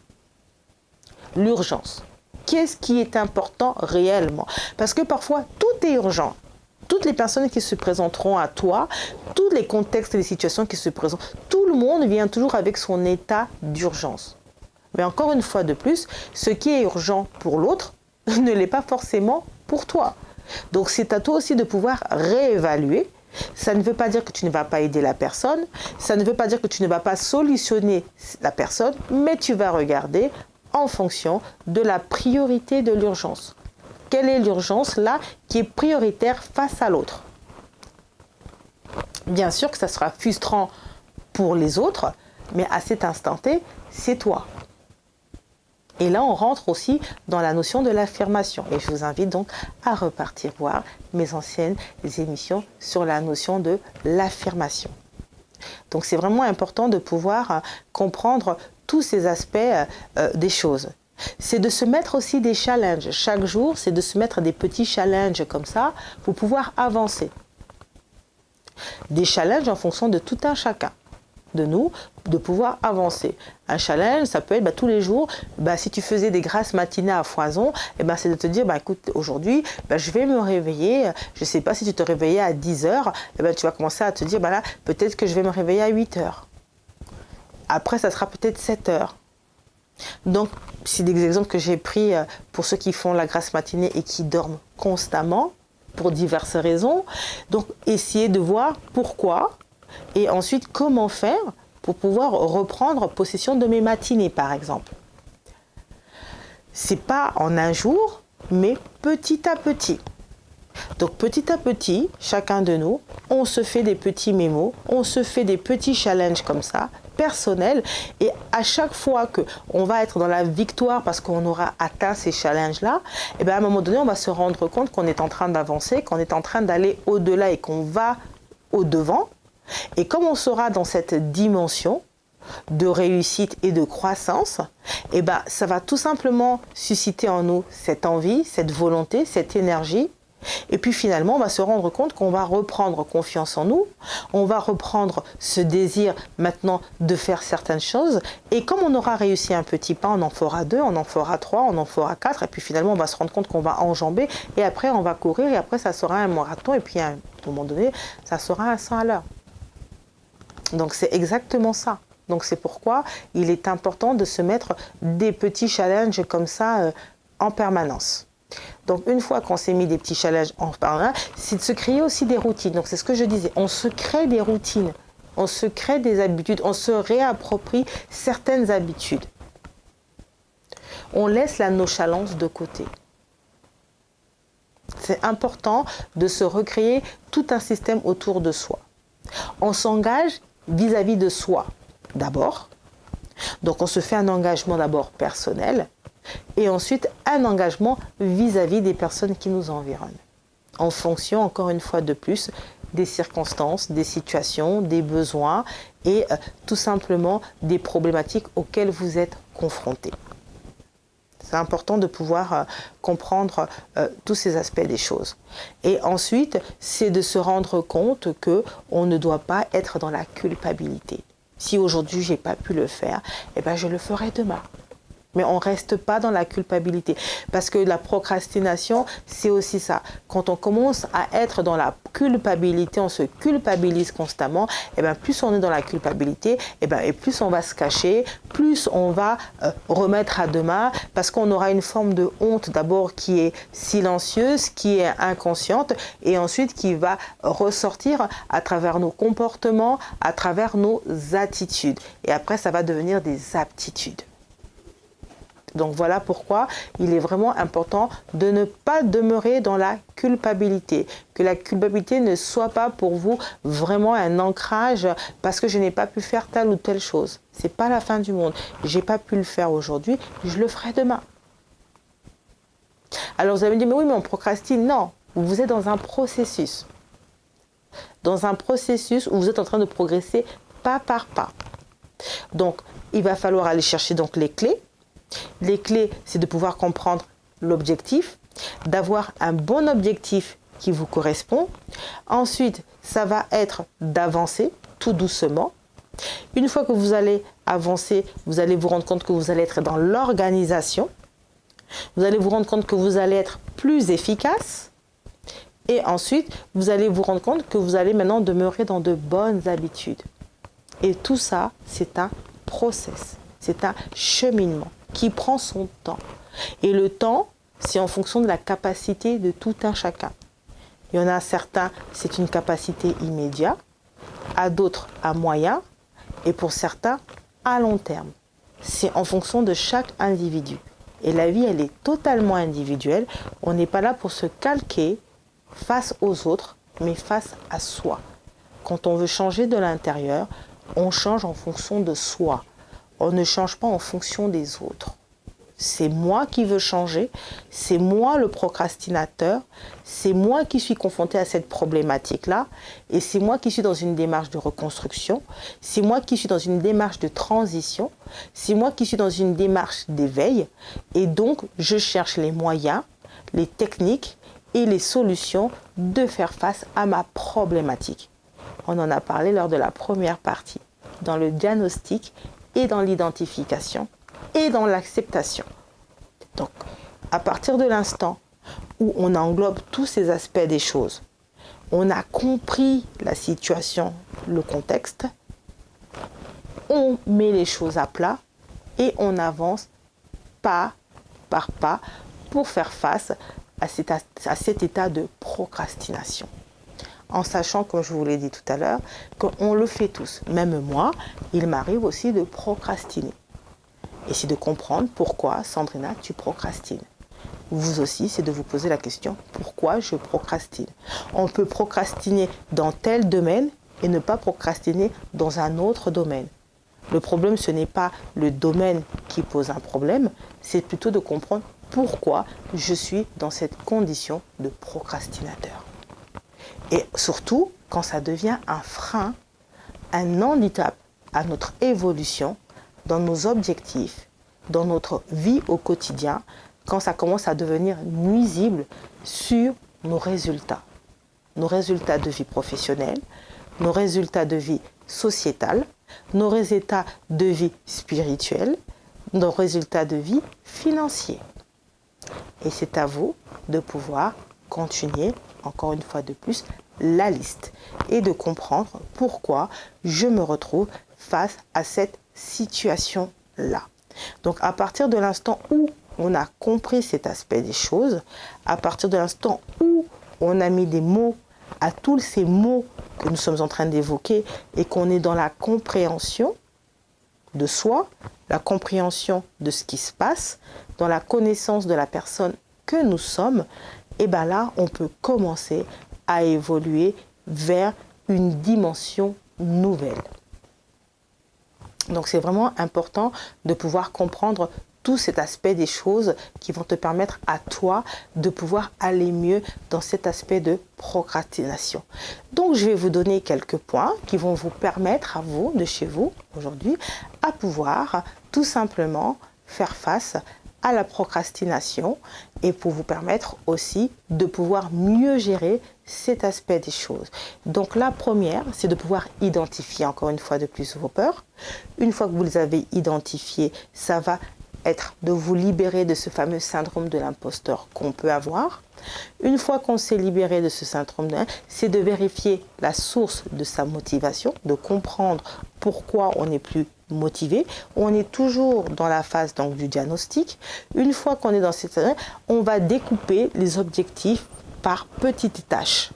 L'urgence. Qu'est-ce qui est important réellement? Parce que parfois, tout est urgent. Toutes les personnes qui se présenteront à toi, tous les contextes et les situations qui se présentent, tout le monde vient toujours avec son état d'urgence. Mais encore une fois de plus, ce qui est urgent pour l'autre ne l'est pas forcément pour toi. Donc c'est à toi aussi de pouvoir réévaluer. Ça ne veut pas dire que tu ne vas pas aider la personne, ça ne veut pas dire que tu ne vas pas solutionner la personne, mais tu vas regarder en fonction de la priorité de l'urgence. Quelle est l'urgence là qui est prioritaire face à l'autre? Bien sûr que ça sera frustrant pour les autres, mais à cet instant T, c'est toi. Et là, on rentre aussi dans la notion de l'affirmation. Et je vous invite donc à repartir voir mes anciennes émissions sur la notion de l'affirmation. Donc c'est vraiment important de pouvoir comprendre tous ces aspects des choses. C'est de se mettre aussi des challenges. Chaque jour, c'est de se mettre des petits challenges comme ça pour pouvoir avancer. Des challenges en fonction de tout un chacun de nous, de pouvoir avancer. Un challenge, ça peut être tous les jours, si tu faisais des grasses matinées à foison, c'est de te dire, écoute, aujourd'hui, je vais me réveiller, je ne sais pas si tu te réveillais à 10h, tu vas commencer à te dire, là, peut-être que je vais me réveiller à 8h. Après, ça sera peut-être 7h. Donc, c'est des exemples que j'ai pris pour ceux qui font la grasse matinée et qui dorment constamment, pour diverses raisons. Donc, essayez de voir pourquoi et ensuite comment faire pour pouvoir reprendre possession de mes matinées, par exemple. C'est pas en un jour, mais petit à petit. Donc petit à petit, chacun de nous, on se fait des petits mémos, on se fait des petits challenges comme ça, personnels, et à chaque fois qu'on va être dans la victoire parce qu'on aura atteint ces challenges-là, à un moment donné, on va se rendre compte qu'on est en train d'avancer, qu'on est en train d'aller au-delà et qu'on va au-devant. Et comme on sera dans cette dimension de réussite et de croissance, ça va tout simplement susciter en nous cette envie, cette volonté, cette énergie. Et puis finalement, on va se rendre compte qu'on va reprendre confiance en nous, on va reprendre ce désir maintenant de faire certaines choses. Et comme on aura réussi un petit pas, on en fera 2, on en fera 3, on en fera 4. Et puis finalement, on va se rendre compte qu'on va enjamber. Et après, on va courir. Et après, ça sera un marathon. Et puis à un moment donné, ça sera à 100 à l'heure. Donc c'est exactement ça. Donc c'est pourquoi il est important de se mettre des petits challenges comme ça en permanence. Donc une fois qu'on s'est mis des petits challenges en permanence, c'est de se créer aussi des routines. Donc c'est ce que je disais, on se crée des routines, on se crée des habitudes, on se réapproprie certaines habitudes. On laisse la nonchalance de côté. C'est important de se recréer tout un système autour de soi. On s'engage vis-à-vis de soi d'abord. Donc on se fait un engagement d'abord personnel et ensuite un engagement vis-à-vis des personnes qui nous environnent. En fonction, encore une fois de plus, des circonstances, des situations, des besoins et tout simplement des problématiques auxquelles vous êtes confrontés. C'est important de pouvoir comprendre tous ces aspects des choses. Et ensuite, c'est de se rendre compte qu'on ne doit pas être dans la culpabilité. Si aujourd'hui, je n'ai pas pu le faire, eh ben, je le ferai demain. Mais on ne reste pas dans la culpabilité. Parce que la procrastination, c'est aussi ça. Quand on commence à être dans la culpabilité, on se culpabilise constamment, et bien plus on est dans la culpabilité, et plus on va se cacher, plus on va remettre à demain, parce qu'on aura une forme de honte d'abord qui est silencieuse, qui est inconsciente, et ensuite qui va ressortir à travers nos comportements, à travers nos attitudes. Et après, ça va devenir des aptitudes. Donc voilà pourquoi il est vraiment important de ne pas demeurer dans la culpabilité. Que la culpabilité ne soit pas pour vous vraiment un ancrage parce que je n'ai pas pu faire telle ou telle chose. Ce n'est pas la fin du monde. Je n'ai pas pu le faire aujourd'hui, je le ferai demain. Alors vous allez me dire, mais oui, mais on procrastine. Non, vous êtes dans un processus. Dans un processus où vous êtes en train de progresser pas par pas. Donc, il va falloir aller chercher donc les clés. Les clés, c'est de pouvoir comprendre l'objectif, d'avoir un bon objectif qui vous correspond. Ensuite, ça va être d'avancer tout doucement. Une fois que vous allez avancer, vous allez vous rendre compte que vous allez être dans l'organisation. Vous allez vous rendre compte que vous allez être plus efficace. Et ensuite, vous allez vous rendre compte que vous allez maintenant demeurer dans de bonnes habitudes. Et tout ça, c'est un process, c'est un cheminement qui prend son temps. Et le temps, c'est en fonction de la capacité de tout un chacun. Il y en a certains, c'est une capacité immédiate, à d'autres à moyen, et pour certains, à long terme. C'est en fonction de chaque individu. Et la vie, elle est totalement individuelle. On n'est pas là pour se calquer face aux autres, mais face à soi. Quand on veut changer de l'intérieur, on change en fonction de soi. On ne change pas en fonction des autres. C'est moi qui veux changer, c'est moi le procrastinateur, c'est moi qui suis confronté à cette problématique-là, et c'est moi qui suis dans une démarche de reconstruction, c'est moi qui suis dans une démarche de transition, c'est moi qui suis dans une démarche d'éveil, et donc je cherche les moyens, les techniques et les solutions de faire face à ma problématique. On en a parlé lors de la première partie, dans le diagnostic et dans l'identification et dans l'acceptation. Donc, à partir de l'instant où on englobe tous ces aspects des choses, on a compris la situation, le contexte, on met les choses à plat et on avance pas par pas pour faire face à cet état de procrastination. En sachant, comme je vous l'ai dit tout à l'heure, qu'on le fait tous. Même moi, il m'arrive aussi de procrastiner. Et c'est de comprendre pourquoi, Sandrina, tu procrastines. Vous aussi, c'est de vous poser la question, pourquoi je procrastine? On peut procrastiner dans tel domaine et ne pas procrastiner dans un autre domaine. Le problème, ce n'est pas le domaine qui pose un problème, c'est plutôt de comprendre pourquoi je suis dans cette condition de procrastinateur. Et surtout, quand ça devient un frein, un handicap à notre évolution, dans nos objectifs, dans notre vie au quotidien, quand ça commence à devenir nuisible sur nos résultats de vie professionnelle, nos résultats de vie sociétale, nos résultats de vie spirituelle, nos résultats de vie financiers. Et c'est à vous de pouvoir continuer, encore une fois de plus, la liste et de comprendre pourquoi je me retrouve face à cette situation-là. Donc à partir de l'instant où on a compris cet aspect des choses, à partir de l'instant où on a mis des mots à tous ces mots que nous sommes en train d'évoquer et qu'on est dans la compréhension de soi, la compréhension de ce qui se passe, dans la connaissance de la personne que nous sommes, et bien là, on peut commencer à évoluer vers une dimension nouvelle. Donc c'est vraiment important de pouvoir comprendre tout cet aspect des choses qui vont te permettre à toi de pouvoir aller mieux dans cet aspect de procrastination. Donc je vais vous donner quelques points qui vont vous permettre à vous, de chez vous aujourd'hui, à pouvoir tout simplement faire face à la procrastination et pour vous permettre aussi de pouvoir mieux gérer cet aspect des choses. Donc la première, c'est de pouvoir identifier encore une fois de plus vos peurs. Une fois que vous les avez identifiées, ça va être de vous libérer de ce fameux syndrome de l'imposteur qu'on peut avoir. Une fois qu'on s'est libéré de ce syndrome, c'est de vérifier la source de sa motivation, de comprendre pourquoi on n'est plus motivé. On est toujours dans la phase donc, du diagnostic. Une fois qu'on est dans cette phase, on va découper les objectifs par petites tâches.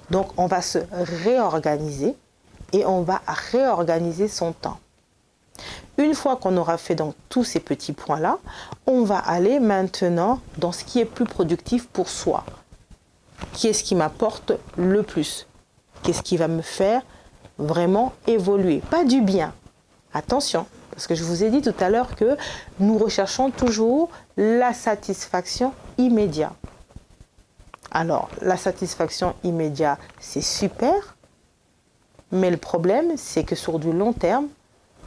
Donc on va se réorganiser et on va réorganiser son temps. Une fois qu'on aura fait donc tous ces petits points-là, on va aller maintenant dans ce qui est plus productif pour soi. Qu'est-ce qui m'apporte le plus? Qu'est-ce qui va me faire vraiment évoluer? Pas du bien. Attention, parce que je vous ai dit tout à l'heure que nous recherchons toujours la satisfaction immédiate. Alors, la satisfaction immédiate, c'est super, mais le problème, c'est que sur du long terme,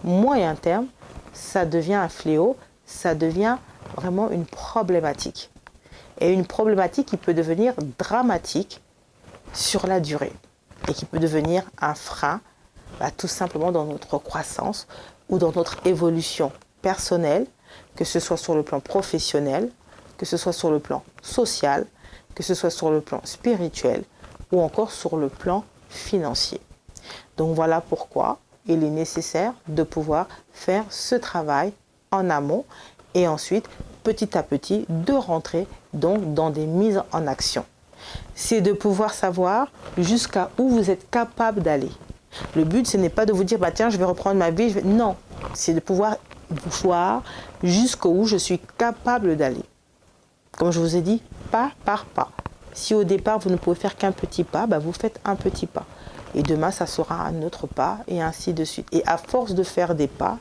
moyen terme, ça devient un fléau, ça devient vraiment une problématique. Et une problématique qui peut devenir dramatique sur la durée et qui peut devenir un frein tout simplement dans notre croissance ou dans notre évolution personnelle, que ce soit sur le plan professionnel, que ce soit sur le plan social, que ce soit sur le plan spirituel ou encore sur le plan financier. Donc voilà pourquoi il est nécessaire de pouvoir faire ce travail en amont et ensuite, petit à petit, de rentrer donc dans des mises en action. C'est de pouvoir savoir jusqu'à où vous êtes capable d'aller. Le but, ce n'est pas de vous dire, tiens, je vais reprendre ma vie. Non, c'est de pouvoir voir jusqu'où je suis capable d'aller. Comme je vous ai dit, pas par pas. Si au départ, vous ne pouvez faire qu'un petit pas, vous faites un petit pas. Et demain, ça sera un autre pas, et ainsi de suite. Et à force de faire des pas,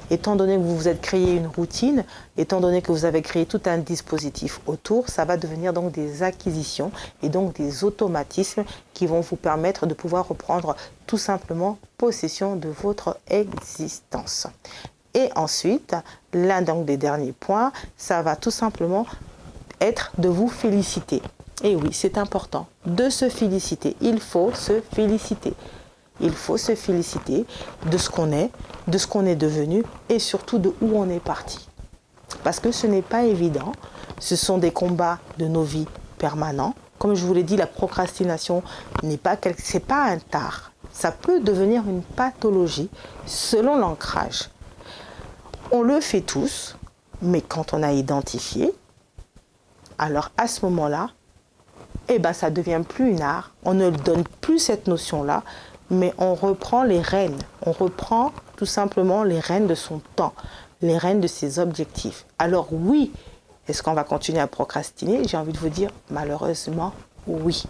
étant donné que vous vous êtes créé une routine, étant donné que vous avez créé tout un dispositif autour, ça va devenir donc des acquisitions et donc des automatismes qui vont vous permettre de pouvoir reprendre tout simplement possession de votre existence. Et ensuite, l'un donc des derniers points, ça va tout simplement être de vous féliciter. Et oui, c'est important de se féliciter. Il faut se féliciter. Il faut se féliciter de ce qu'on est devenu et surtout de où on est parti. Parce que ce n'est pas évident. Ce sont des combats de nos vies permanents. Comme je vous l'ai dit, la procrastination c'est pas un tard. Ça peut devenir une pathologie selon l'ancrage. On le fait tous, mais quand on a identifié, alors à ce moment-là, ça ne devient plus une art. On ne donne plus cette notion-là, mais on reprend les rênes. On reprend tout simplement les rênes de son temps, les rênes de ses objectifs. Alors oui, est-ce qu'on va continuer à procrastiner? J'ai envie de vous dire, malheureusement, oui.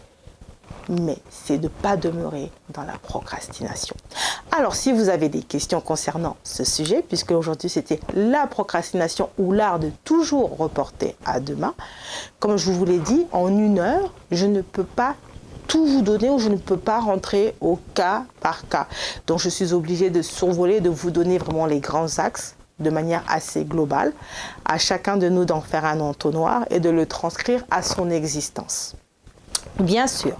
Mais c'est de ne pas demeurer dans la procrastination. Alors, si vous avez des questions concernant ce sujet, puisque aujourd'hui c'était la procrastination ou l'art de toujours reporter à demain, comme je vous l'ai dit, en 1 heure, je ne peux pas tout vous donner ou je ne peux pas rentrer au cas par cas. Donc, je suis obligée de survoler, de vous donner vraiment les grands axes de manière assez globale, à chacun de nous d'en faire un entonnoir et de le transcrire à son existence. Bien sûr,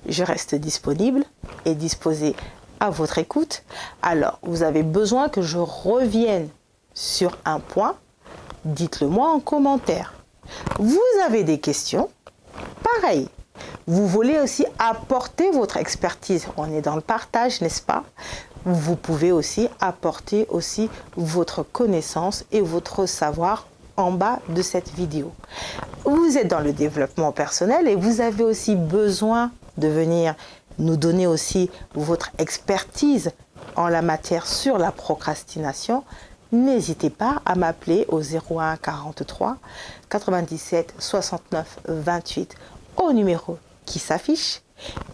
je reste disponible et disposée à votre écoute. Alors, vous avez besoin que je revienne sur un point, dites-le moi en commentaire. Vous avez des questions? Pareil. Vous voulez aussi apporter votre expertise. On est dans le partage, n'est-ce pas? Vous pouvez aussi apporter aussi votre connaissance et votre savoir en bas de cette vidéo. Vous êtes dans le développement personnel et vous avez aussi besoin de venir nous donner aussi votre expertise en la matière sur la procrastination. N'hésitez pas à m'appeler au 01 43 97 69 28 au numéro qui s'affiche.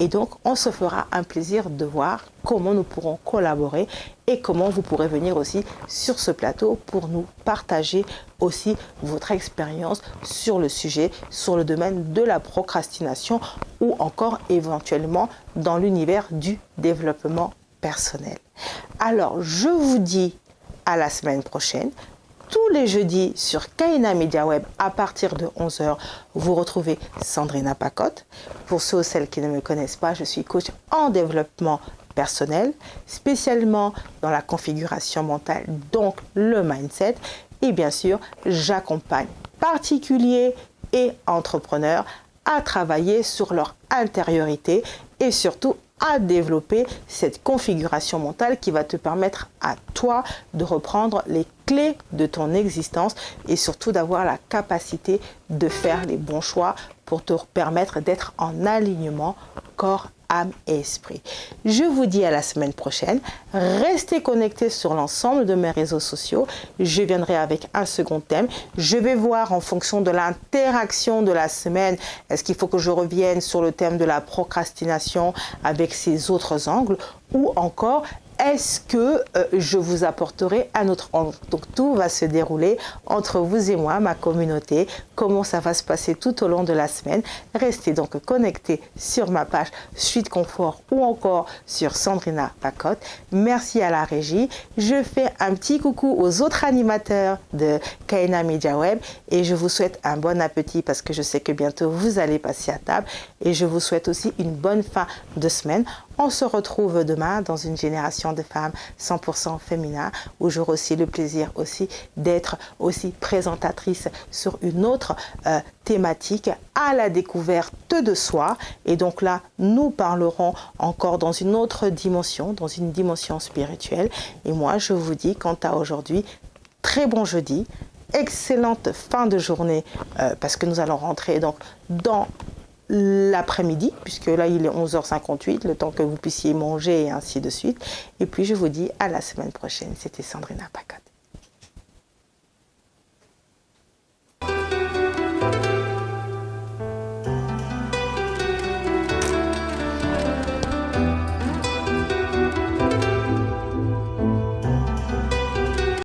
Et donc, on se fera un plaisir de voir comment nous pourrons collaborer et comment vous pourrez venir aussi sur ce plateau pour nous partager aussi votre expérience sur le sujet, sur le domaine de la procrastination ou encore éventuellement dans l'univers du développement personnel. Alors, je vous dis à la semaine prochaine. Tous les jeudis sur Kaina Media Web à partir de 11 h, vous retrouvez Sandrina Pacotte. Pour ceux ou celles qui ne me connaissent pas, je suis coach en développement personnel, spécialement dans la configuration mentale, donc le mindset. Et bien sûr, j'accompagne particuliers et entrepreneurs à travailler sur leur intériorité et surtout à développer cette configuration mentale qui va te permettre à toi de reprendre les clés de ton existence et surtout d'avoir la capacité de faire les bons choix pour te permettre d'être en alignement corps, âme et esprit. Je vous dis à la semaine prochaine. Restez connectés sur l'ensemble de mes réseaux sociaux. Je viendrai avec un second thème. Je vais voir en fonction de l'interaction de la semaine, est-ce qu'il faut que je revienne sur le thème de la procrastination avec ses autres angles ou encore est-ce que je vous apporterai un autre angle. Donc tout va se dérouler entre vous et moi, ma communauté, comment ça va se passer tout au long de la semaine. Restez donc connectés sur ma page Suite Confort ou encore sur Sandrina Pacotte. Merci à la régie. Je fais un petit coucou aux autres animateurs de Kaina Media Web et je vous souhaite un bon appétit parce que je sais que bientôt vous allez passer à table et je vous souhaite aussi une bonne fin de semaine. On se retrouve demain dans une génération de femmes 100% féminin où j'aurai aussi le plaisir aussi d'être aussi présentatrice sur une autre thématique à la découverte de soi. Et donc là, nous parlerons encore dans une autre dimension, dans une dimension spirituelle. Et moi, je vous dis quant à aujourd'hui, très bon jeudi, excellente fin de journée parce que nous allons rentrer donc dans l'après-midi, puisque là il est 11h58, le temps que vous puissiez manger et ainsi de suite. Et puis je vous dis à la semaine prochaine. C'était Sandrina Pacotte.